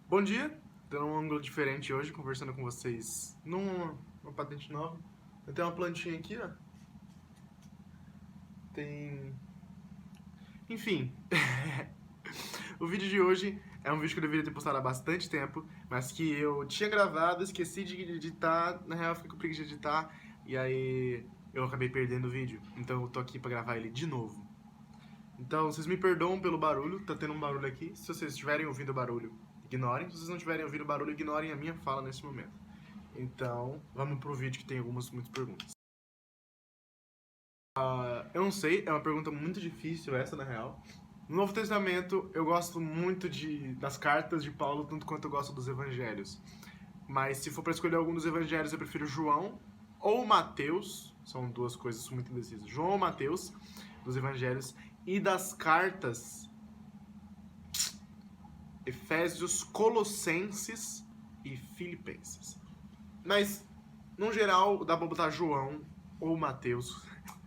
Bom dia, dando um ângulo diferente hoje, conversando com vocês numa patente nova. Eu tenho uma plantinha aqui, ó. Tem... Enfim, o vídeo de hoje é um vídeo que eu deveria ter postado há bastante tempo, mas que eu tinha gravado, esqueci de editar, na real eu fiquei com preguiça de editar, e aí eu acabei perdendo o vídeo. Então eu tô aqui pra gravar ele de novo. Então, vocês me perdoam pelo barulho, tá tendo um barulho aqui. Se vocês estiverem ouvindo barulho, ignorem. Se vocês não estiverem ouvindo barulho, ignorem a minha fala nesse momento. Então, vamos pro vídeo que tem muitas perguntas. Eu não sei, é uma pergunta muito difícil essa, na real. No Novo Testamento, eu gosto muito das cartas de Paulo, tanto quanto eu gosto dos evangelhos. Mas se for pra escolher algum dos evangelhos, eu prefiro João ou Mateus. São duas coisas muito indecisas. João ou Mateus, dos evangelhos. E das cartas, Efésios, Colossenses e Filipenses. Mas, no geral, dá pra botar João ou Mateus.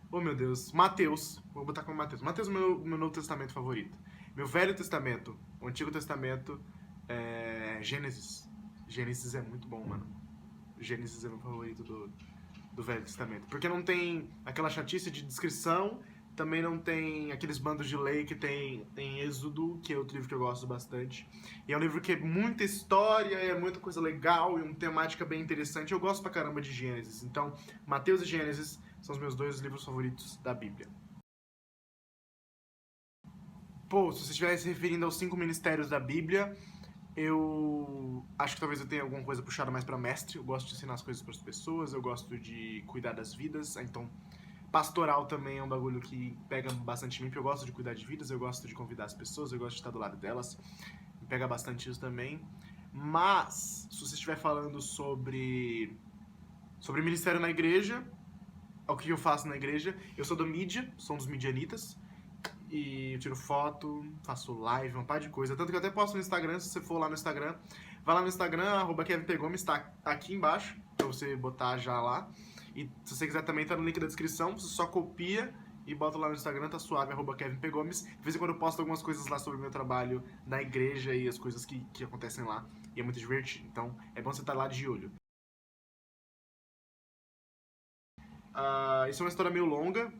Oh, meu Deus. Mateus. Vou botar como Mateus. Mateus é meu Novo Testamento favorito. Meu Velho Testamento, o Antigo Testamento, é Gênesis. Gênesis é muito bom, mano. Gênesis é meu favorito do Velho Testamento. Porque não tem aquela chatice de descrição, também não tem aqueles bandos de lei que tem em Êxodo, que é outro livro que eu gosto bastante. E é um livro que é muita história, é muita coisa legal e uma temática bem interessante. Eu gosto pra caramba de Gênesis. Então, Mateus e Gênesis são os meus dois livros favoritos da Bíblia. Pô, se você estiver se referindo aos 5 ministérios da Bíblia, eu acho que talvez eu tenha alguma coisa puxada mais pra mestre. Eu gosto de ensinar as coisas para as pessoas, eu gosto de cuidar das vidas. Então, pastoral também é um bagulho que pega bastante em mim, porque eu gosto de cuidar de vidas, eu gosto de convidar as pessoas, eu gosto de estar do lado delas. Me pega bastante isso também. Mas, se você estiver falando sobre ministério na igreja, o que eu faço na igreja, eu sou da mídia, sou um dos midianitas. E eu tiro foto, faço live, uma par de coisa. Tanto que eu até posto no Instagram, se você for lá no Instagram. Vai lá no Instagram, @KevinPGomes, tá aqui embaixo, pra você botar já lá. E se você quiser também, tá no link da descrição, você só copia e bota lá no Instagram, tá suave, @KevinPGomes. De vez em quando eu posto algumas coisas lá sobre o meu trabalho na igreja e as coisas que acontecem lá. E é muito divertido, então é bom você estar lá de olho. Isso é uma história meio longa,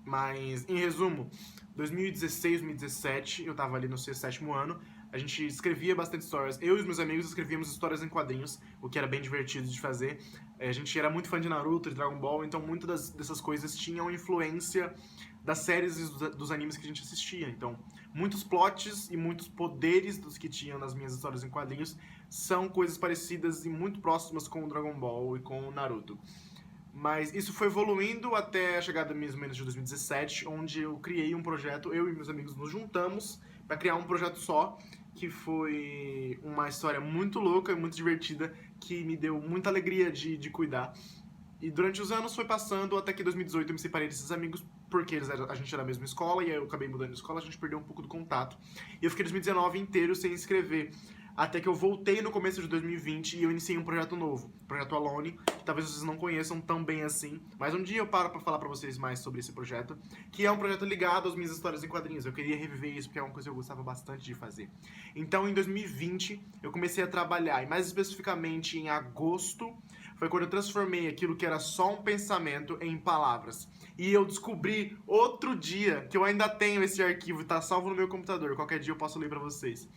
mas em resumo, 2016, 2017, eu tava ali no sexto, sétimo ano, a gente escrevia bastante histórias. Eu e os meus amigos escrevíamos histórias em quadrinhos, o que era bem divertido de fazer. A gente era muito fã de Naruto, de Dragon Ball, então muitas dessas coisas tinham influência das séries e dos animes que a gente assistia. Então, muitos plots e muitos poderes dos que tinham nas minhas histórias em quadrinhos são coisas parecidas e muito próximas com o Dragon Ball e com o Naruto. Mas isso foi evoluindo até a chegada mais ou menos de 2017, onde eu criei um projeto, eu e meus amigos nos juntamos para criar um projeto só, que foi uma história muito louca e muito divertida, que me deu muita alegria de cuidar. E durante os anos foi passando, até que em 2018 eu me separei desses amigos, porque a gente era da mesma escola, e aí eu acabei mudando de escola, a gente perdeu um pouco do contato. E eu fiquei 2019 inteiro sem escrever. Até que eu voltei no começo de 2020 e eu iniciei um projeto novo, o Projeto Alone, que talvez vocês não conheçam tão bem assim, mas um dia eu paro pra falar pra vocês mais sobre esse projeto, que é um projeto ligado às minhas histórias em quadrinhos. Eu queria reviver isso porque é uma coisa que eu gostava bastante de fazer. Então, em 2020, eu comecei a trabalhar, e mais especificamente em agosto, foi quando eu transformei aquilo que era só um pensamento em palavras. E eu descobri outro dia que eu ainda tenho esse arquivo, tá salvo no meu computador, qualquer dia eu posso ler pra vocês.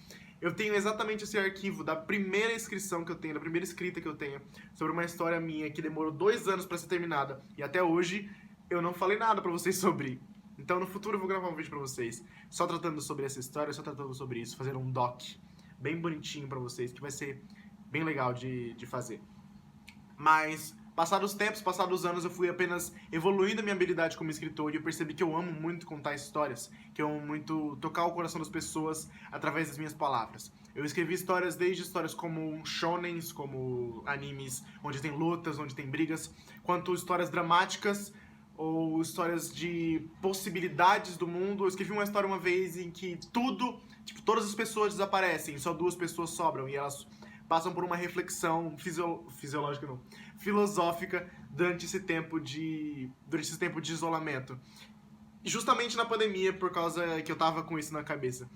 Eu tenho exatamente esse arquivo da primeira inscrição que eu tenho, da primeira escrita que eu tenho, sobre uma história minha que demorou 2 anos pra ser terminada. E até hoje eu não falei nada pra vocês sobre. Então no futuro eu vou gravar um vídeo pra vocês, só tratando sobre essa história, só tratando sobre isso, fazendo um doc bem bonitinho pra vocês, que vai ser bem legal de fazer. Mas, passados os tempos, passados os anos, eu fui apenas evoluindo a minha habilidade como escritor e eu percebi que eu amo muito contar histórias, que eu amo muito tocar o coração das pessoas através das minhas palavras. Eu escrevi histórias, desde histórias como shonens, como animes onde tem lutas, onde tem brigas, quanto histórias dramáticas ou histórias de possibilidades do mundo. Eu escrevi uma história uma vez em que tudo, tipo, todas as pessoas desaparecem, só 2 pessoas sobram e elas passam por uma reflexão fisiológica, não, filosófica durante esse tempo de isolamento. E justamente na pandemia, por causa que eu tava com isso na cabeça.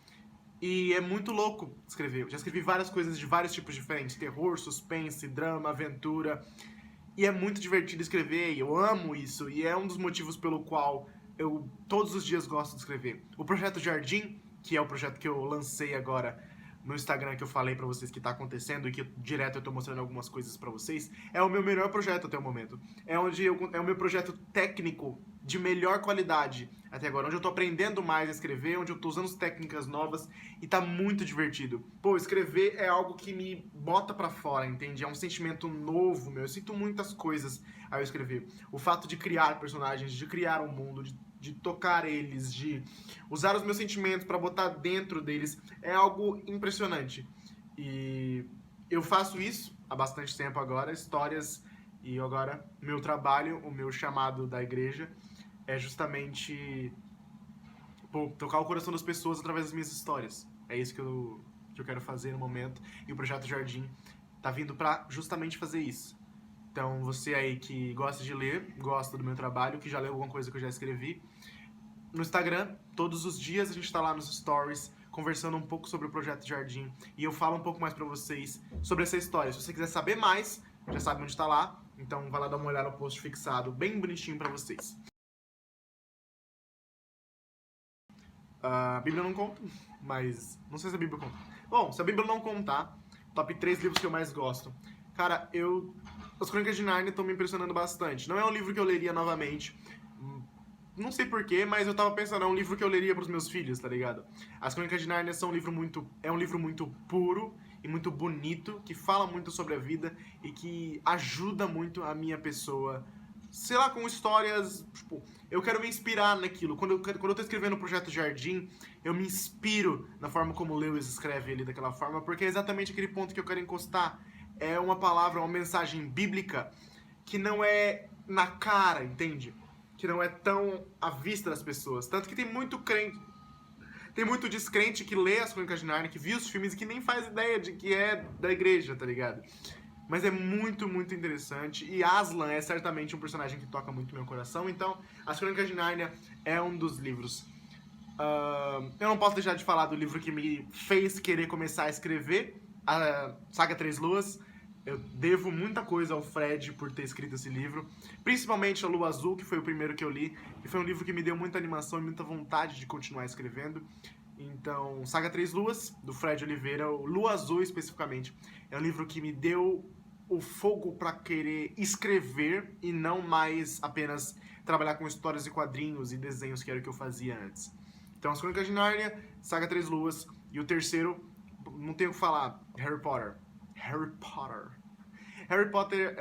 E é muito louco escrever. Eu já escrevi várias coisas de vários tipos diferentes. Terror, suspense, drama, aventura. E é muito divertido escrever, e eu amo isso. E é um dos motivos pelo qual eu todos os dias gosto de escrever. O Projeto Jardim, que é o projeto que eu lancei agora no Instagram, que eu falei pra vocês que tá acontecendo e que direto eu tô mostrando algumas coisas pra vocês, é o meu melhor projeto até o momento. É o meu projeto técnico de melhor qualidade até agora, onde eu tô aprendendo mais a escrever, onde eu tô usando técnicas novas e tá muito divertido. Pô, escrever é algo que me bota pra fora, entende? É um sentimento novo, meu. Eu sinto muitas coisas ao escrever. O fato de criar personagens, de criar um mundo, de tocar eles, de usar os meus sentimentos pra botar dentro deles, é algo impressionante. E eu faço isso há bastante tempo agora, histórias, e agora meu trabalho, o meu chamado da igreja é justamente tocar o coração das pessoas através das minhas histórias. É isso que eu quero fazer no momento. E o Projeto Jardim tá vindo pra justamente fazer isso. Então, você aí que gosta de ler, gosta do meu trabalho, que já leu alguma coisa que eu já escrevi, no Instagram, todos os dias a gente tá lá nos stories, conversando um pouco sobre o Projeto Jardim. E eu falo um pouco mais pra vocês sobre essa história. Se você quiser saber mais, já sabe onde tá lá. Então, vai lá dar uma olhada no post fixado, bem bonitinho pra vocês. A Bíblia não conta, mas não sei se a Bíblia conta. Bom, se a Bíblia não contar, top 3 livros que eu mais gosto. Cara, As Crônicas de Nárnia estão me impressionando bastante. Não é um livro que eu leria novamente. Não sei porquê, mas eu tava pensando, é um livro que eu leria pros meus filhos, tá ligado? As Crônicas de Nárnia são é um livro muito puro e muito bonito, que fala muito sobre a vida e que ajuda muito a minha pessoa, sei lá, com histórias, tipo, eu quero me inspirar naquilo. Quando eu tô escrevendo o Projeto Jardim, eu me inspiro na forma como Lewis escreve ele daquela forma, porque é exatamente aquele ponto que eu quero encostar. É uma palavra, uma mensagem bíblica que não é na cara, entende? Que não é tão à vista das pessoas. Tanto que tem muito crente, tem muito descrente que lê as Crônicas de Nárnia, que viu os filmes e que nem faz ideia de que é da igreja, tá ligado? Mas é muito, muito interessante. E Aslan é certamente um personagem que toca muito meu coração. Então, As Crônicas de Nárnia é um dos livros. Eu não posso deixar de falar do livro que me fez querer começar a escrever, a Saga Três Luas. Eu devo muita coisa ao Fred por ter escrito esse livro, principalmente a Lua Azul, que foi o primeiro que eu li, e foi um livro que me deu muita animação e muita vontade de continuar escrevendo. Então, Saga Três Luas, do Fred Oliveira, o Lua Azul especificamente, é um livro que me deu o fogo para querer escrever e não mais apenas trabalhar com histórias e quadrinhos e desenhos que era o que eu fazia antes. Então, As Crônicas de Nárnia, Saga Três Luas, e o terceiro, não tenho o que falar, Harry Potter. Harry Potter. Harry Potter,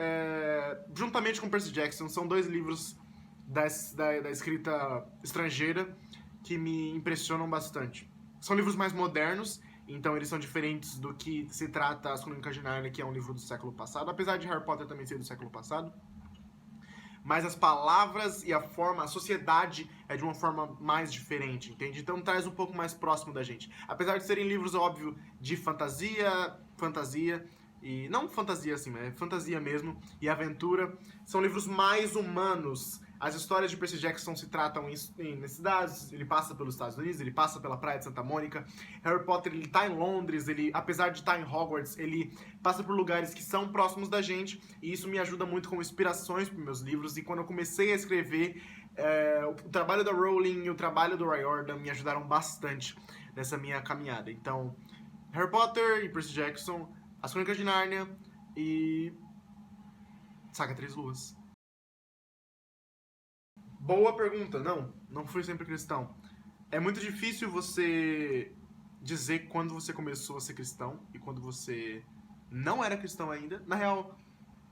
juntamente com Percy Jackson, são dois livros da escrita estrangeira que me impressionam bastante. São livros mais modernos, então eles são diferentes do que se trata As Crônicas de Nárnia, que é um livro do século passado, apesar de Harry Potter também ser do século passado. Mas as palavras e a forma, a sociedade é de uma forma mais diferente, entende? Então traz um pouco mais próximo da gente. Apesar de serem livros, óbvio, de fantasia, e não fantasia assim, é fantasia mesmo, e aventura, são livros mais humanos. As histórias de Percy Jackson se tratam em cidades, ele passa pelos Estados Unidos, ele passa pela Praia de Santa Mônica. Harry Potter, ele tá em Londres, ele, apesar de estar em Hogwarts, ele passa por lugares que são próximos da gente, e isso me ajuda muito com inspirações para meus livros. E quando eu comecei a escrever, o trabalho da Rowling e o trabalho do Riordan me ajudaram bastante nessa minha caminhada. Então, Harry Potter e Percy Jackson, As Crônicas de Nárnia e Saga Três Luas. Boa pergunta. Não fui sempre cristão. É muito difícil você dizer quando você começou a ser cristão e quando você não era cristão ainda. Na real,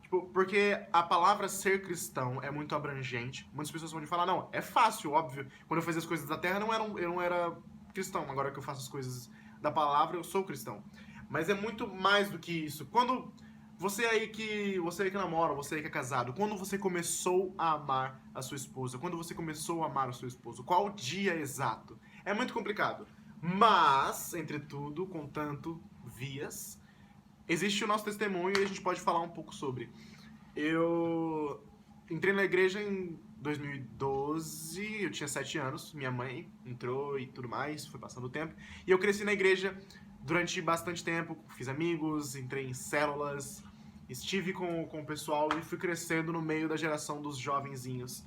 tipo, porque a palavra ser cristão é muito abrangente. Muitas pessoas vão falar, não, é fácil, óbvio. Quando eu fazia as coisas da terra, eu não era cristão. Agora que eu faço as coisas da palavra, eu sou cristão. Mas é muito mais do que isso. Quando você aí que namora, você aí que é casado, quando você começou a amar a sua esposa, quando você começou a amar o seu esposo, qual o dia exato? É muito complicado. Mas, entretudo, contanto, vias, existe o nosso testemunho e a gente pode falar um pouco sobre. Eu entrei na igreja em 2012, eu tinha 7 anos, minha mãe entrou e tudo mais, foi passando o tempo. E eu cresci na igreja durante bastante tempo, fiz amigos, entrei em células, estive com o pessoal e fui crescendo no meio da geração dos jovenzinhos.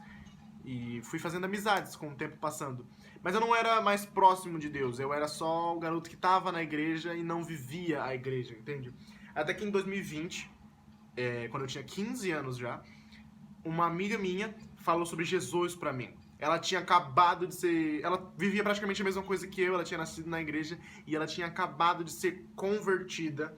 E fui fazendo amizades com o tempo passando. Mas eu não era mais próximo de Deus, eu era só o garoto que estava na igreja e não vivia a igreja, entende? Até que em 2020, quando eu tinha 15 anos já, uma amiga minha falou sobre Jesus pra mim. Ela tinha acabado de ser... Ela vivia praticamente a mesma coisa que eu, ela tinha nascido na igreja e ela tinha acabado de ser convertida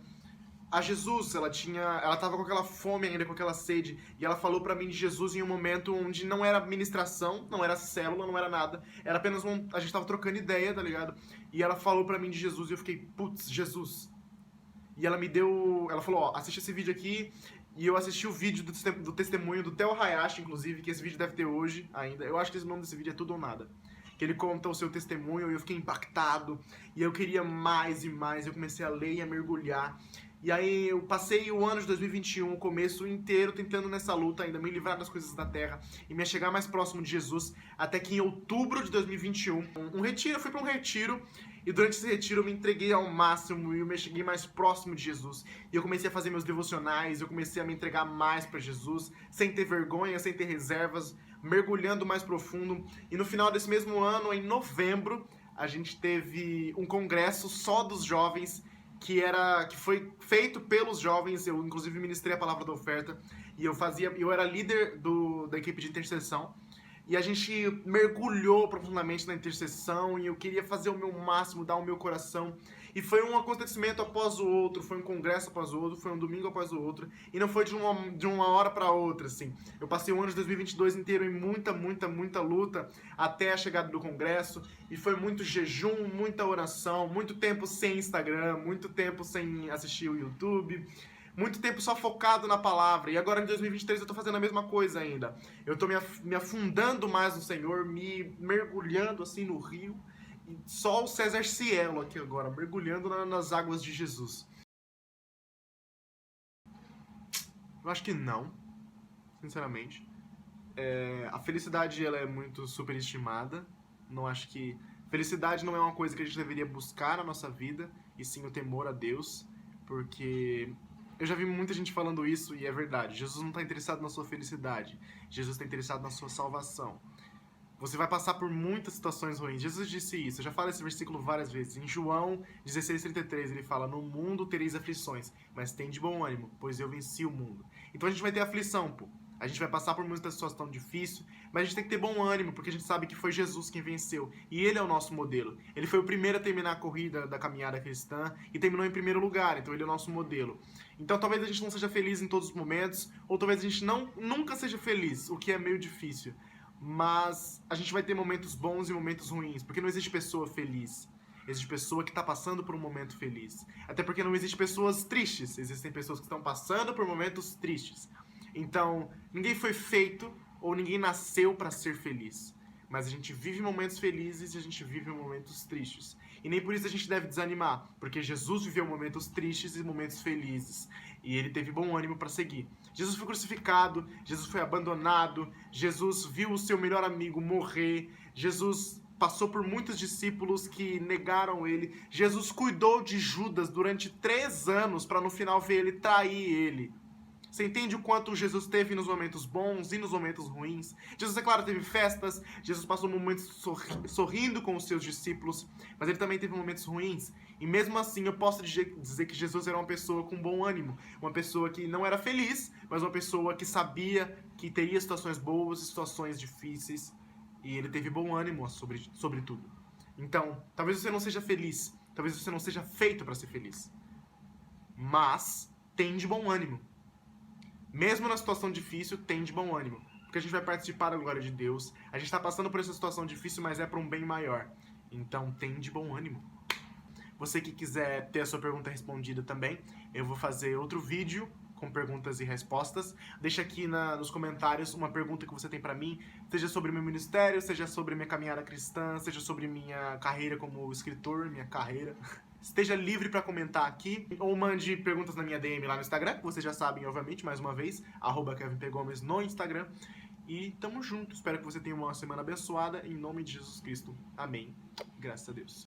a Jesus. Ela tava com aquela fome ainda, com aquela sede, e ela falou pra mim de Jesus em um momento onde não era ministração, não era célula, não era nada, era apenas a gente tava trocando ideia, tá ligado? E ela falou pra mim de Jesus e eu fiquei, putz, Jesus. E ela falou, ó, assiste esse vídeo aqui. E eu assisti o vídeo do testemunho do Theo Hayashi, inclusive, que esse vídeo deve ter hoje ainda. Eu acho que esse nome desse vídeo é Tudo ou Nada. Que ele conta o seu testemunho e eu fiquei impactado. E eu queria mais e mais. Eu comecei a ler e a mergulhar. E aí eu passei o ano de 2021, o começo inteiro, tentando nessa luta ainda, me livrar das coisas da terra e me chegar mais próximo de Jesus. Até que em outubro de 2021, eu fui para um retiro. E durante esse retiro eu me entreguei ao máximo e eu me cheguei mais próximo de Jesus. E eu comecei a fazer meus devocionais, eu comecei a me entregar mais para Jesus, sem ter vergonha, sem ter reservas, mergulhando mais profundo. E no final desse mesmo ano, em novembro, a gente teve um congresso só dos jovens, que foi feito pelos jovens. Eu inclusive ministrei a palavra da oferta e eu era líder da equipe de intercessão. E a gente mergulhou profundamente na intercessão e eu queria fazer o meu máximo, dar o meu coração. E foi um acontecimento após o outro, foi um congresso após o outro, foi um domingo após o outro. E não foi de uma hora para outra, assim. Eu passei o ano de 2022 inteiro em muita luta até a chegada do congresso. E foi muito jejum, muita oração, muito tempo sem Instagram, muito tempo sem assistir o YouTube. Muito tempo só focado na palavra. E agora em 2023 eu tô fazendo a mesma coisa ainda. Eu tô me afundando mais no Senhor, me mergulhando assim no rio. E só o César Cielo aqui agora, mergulhando nas águas de Jesus. Eu acho que não, sinceramente. A felicidade ela é muito superestimada. Não acho que... Felicidade não é uma coisa que a gente deveria buscar na nossa vida, e sim o temor a Deus. Porque... eu já vi muita gente falando isso e é verdade. Jesus não está interessado na sua felicidade. Jesus está interessado na sua salvação. Você vai passar por muitas situações ruins. Jesus disse isso. Eu já falo esse versículo várias vezes. Em João 16:33 ele fala: no mundo tereis aflições, mas tem de bom ânimo, pois eu venci o mundo. Então a gente vai ter aflição, pô. A gente vai passar por muita situação difícil, mas a gente tem que ter bom ânimo, porque a gente sabe que foi Jesus quem venceu. E ele é o nosso modelo. Ele foi o primeiro a terminar a corrida da caminhada cristã e terminou em primeiro lugar, então ele é o nosso modelo. Então talvez a gente não seja feliz em todos os momentos, ou talvez a gente nunca seja feliz, o que é meio difícil. Mas a gente vai ter momentos bons e momentos ruins, porque não existe pessoa feliz. Existe pessoa que está passando por um momento feliz. Até porque não existe pessoas tristes, existem pessoas que estão passando por momentos tristes. Então, ninguém foi feito ou ninguém nasceu para ser feliz. Mas a gente vive momentos felizes e a gente vive momentos tristes. E nem por isso a gente deve desanimar, porque Jesus viveu momentos tristes e momentos felizes. E ele teve bom ânimo para seguir. Jesus foi crucificado, Jesus foi abandonado, Jesus viu o seu melhor amigo morrer, Jesus passou por muitos discípulos que negaram ele, Jesus cuidou de Judas durante 3 anos para no final ver ele trair ele. Você entende o quanto Jesus teve nos momentos bons e nos momentos ruins? Jesus, é claro, teve festas, Jesus passou momentos sorrindo com os seus discípulos, mas ele também teve momentos ruins. E mesmo assim eu posso dizer que Jesus era uma pessoa com bom ânimo, uma pessoa que não era feliz, mas uma pessoa que sabia que teria situações boas e situações difíceis, e ele teve bom ânimo sobre tudo. Então, talvez você não seja feliz, talvez você não seja feito para ser feliz, mas tem de bom ânimo. Mesmo na situação difícil, tem de bom ânimo. Porque a gente vai participar da glória de Deus. A gente está passando por essa situação difícil, mas é para um bem maior. Então, tem de bom ânimo. Você que quiser ter a sua pergunta respondida também, eu vou fazer outro vídeo com perguntas e respostas. Deixa aqui nos comentários uma pergunta que você tem para mim, seja sobre meu ministério, seja sobre minha caminhada cristã, seja sobre minha carreira como escritor, minha carreira. Esteja livre para comentar aqui, ou mande perguntas na minha DM lá no Instagram, que vocês já sabem, obviamente, mais uma vez, @KevinPGomes no Instagram. E tamo junto. Espero que você tenha uma semana abençoada. Em nome de Jesus Cristo. Amém. Graças a Deus.